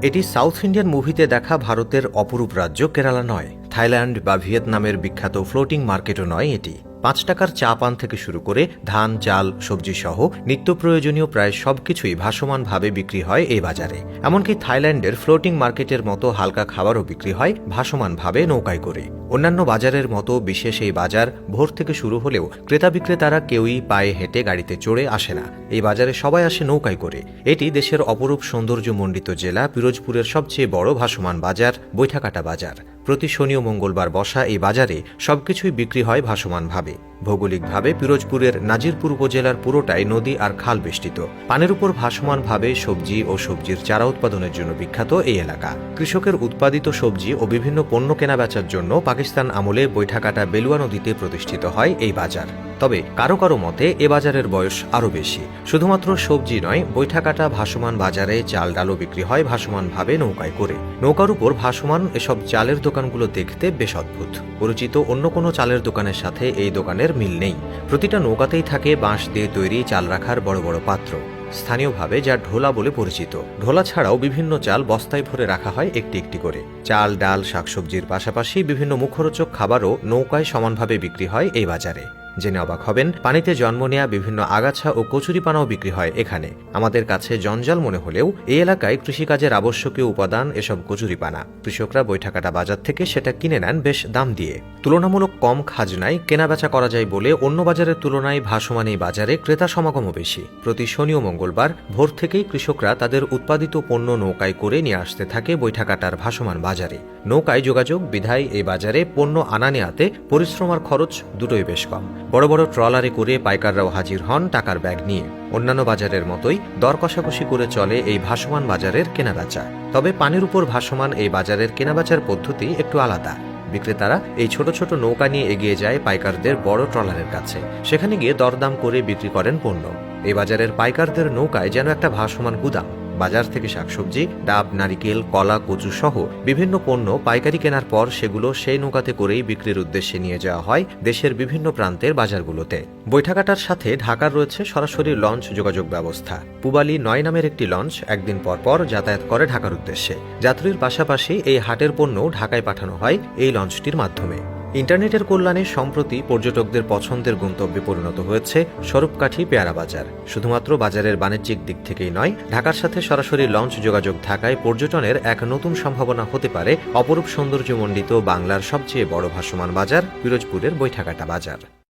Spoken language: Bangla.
এটি সাউথ ইন্ডিয়ান মুভিতে দেখা ভারতের অপরূপ রাজ্য কেরালা নয়, থাইল্যান্ড বা ভিয়েতনামের বিখ্যাত ফ্লোটিং মার্কেটও নয় এটি। ৫ টাকার চা পান থেকে শুরু করে ধান, চাল, সবজি সহ নিত্য প্রয়োজনীয় প্রায় সবকিছুই ভাসমানভাবে বিক্রি হয় এই বাজারে। এমনকি থাইল্যান্ডের ফ্লোটিং মার্কেটের মতো হালকা খাবারও বিক্রি হয় ভাসমানভাবে নৌকায় করে। অন্যান্য বাজারের মতো বিশেষ এই বাজার ভোর থেকে শুরু হলেও ক্রেতা বিক্রেতারা কেউই পায়ে হেঁটে গাড়িতে চড়ে আসে না। এই বাজারে সবাই আসে নৌকায় করে। এটি দেশের অপরূপ সৌন্দর্যমণ্ডিত জেলা পিরোজপুরের সবচেয়ে বড় ভাসমান বাজার বৈঠাকাটা বাজার। প্রতি শনি ও মঙ্গলবার বসা এই বাজারে সবকিছুই বিক্রি হয় ভাসমানভাবে। ভৌগোলিকভাবে পিরোজপুরের নাজিরপুর উপজেলার পুরোটাই নদী আর খাল বেষ্টিত। পানির উপর ভাসমানভাবে সবজি ও সবজির চারা উৎপাদনের জন্য বিখ্যাত এই এলাকা। কৃষকের উৎপাদিত সবজি ও বিভিন্ন পণ্য কেনাবেচার জন্য পাকিস্তান আমলে বৈঠাকাটা বেলুয়া নদীতে প্রতিষ্ঠিত হয় এই বাজার। তবে কারো কারো মতে এ বাজারের বয়স আরও বেশি। শুধুমাত্র সবজি নয়, বৈঠাকাটা ভাসমান বাজারে চাল ডালও বিক্রি হয় ভাসমানভাবে নৌকায় করে। নৌকার উপর ভাসমান এসব চালের দোকানগুলো দেখতে বেশ অদ্ভুত। পরিচিত অন্য কোনো চালের দোকানের সাথে এই দোকানের মিল নেই। প্রতিটা নৌকাতেই থাকে বাঁশ দিয়ে তৈরি চাল রাখার বড় বড় পাত্র, স্থানীয়ভাবে যা ঢোলা বলে পরিচিত। ঢোলা ছাড়াও বিভিন্ন চাল বস্তায় ভরে রাখা হয় একটি একটি করে। চাল, ডাল, শাকসবজির পাশাপাশি বিভিন্ন মুখরোচক খাবারও নৌকায় সমানভাবে বিক্রি হয় এই বাজারে। জেনে অবাক হবেন, পানিতে জন্ম নেয়া বিভিন্ন আগাছা ও কচুরিপানাও বিক্রি হয় এখানে। আমাদের কাছে জঞ্জাল মনে হলেও এই এলাকায় কৃষিকাজের আবশ্যকীয় উপাদান এসব কচুরিপানা। কৃষকরা বৈঠাকাটা বাজার থেকে সেটা কিনে নেন বেশ দাম দিয়ে। তুলনামূলক কম খাজনায় কেনাবেচা করা যায় বলে অন্য বাজারের তুলনায় ভাসমান এই বাজারে ক্রেতা সমাগমও বেশি। প্রতি শনি ও মঙ্গলবার ভোর থেকেই কৃষকরা তাদের উৎপাদিত পণ্য নৌকায় করে নিয়ে আসতে থাকে বৈঠাকাটার ভাসমান বাজারে। নৌকায় যোগাযোগ বিধায় এই বাজারে পণ্য আনা নেয়াতে পরিশ্রম আর খরচ দুটোই বেশ কম। বড় বড় ট্রলারে করে পাইকাররাও হাজির হন টাকার ব্যাগ নিয়ে। অন্যান্য বাজারের মতোই দর কষাকষি করে চলে এই ভাসমান বাজারের কেনাবেচা। তবে পানির উপর ভাসমান এই বাজারের কেনাবেচার পদ্ধতি একটু আলাদা। বিক্রেতারা এই ছোট ছোট নৌকা নিয়ে এগিয়ে যায় পাইকারদের বড় ট্রলারের কাছে। সেখানে গিয়ে দরদাম করে বিক্রি করেন পণ্য। এই বাজারের পাইকারদের নৌকায় যেন একটা ভাসমান গুদাম। বাজার থেকে শাকসবজি, ডাব, নারিকেল, কলা, কচু সহ বিভিন্ন পণ্য পাইকারি কেনার পর সেগুলো সেই নৌকাতে করেই বিক্রির উদ্দেশ্যে নিয়ে যাওয়া হয় দেশের বিভিন্ন প্রান্তের বাজারগুলোতে। বৈঠাকাটার সাথে ঢাকার রয়েছে সরাসরি লঞ্চ যোগাযোগ ব্যবস্থা। পুবালি ৯ নামের একটি লঞ্চ একদিন পর পর যাতায়াত করে ঢাকার উদ্দেশ্যে। যাত্রীর পাশাপাশি এই হাটের পণ্য ঢাকায় পাঠানো হয় এই লঞ্চটির মাধ্যমে। ইন্টারনেটের কল্যাণে সম্প্রতি পর্যটকদের পছন্দের গন্তব্যে পরিণত হয়েছে স্বরূপকাঠি পেয়ারা বাজার। শুধুমাত্র বাজারের বাণিজ্যিক দিক থেকেই নয়, ঢাকার সাথে সরাসরি লঞ্চ যোগাযোগ থাকায় পর্যটনের এক নতুন সম্ভাবনা হতে পারে অপরূপ সৌন্দর্যমণ্ডিত বাংলার সবচেয়ে বড় ভাসমান বাজার পিরোজপুরের বৈঠাকাটা বাজার।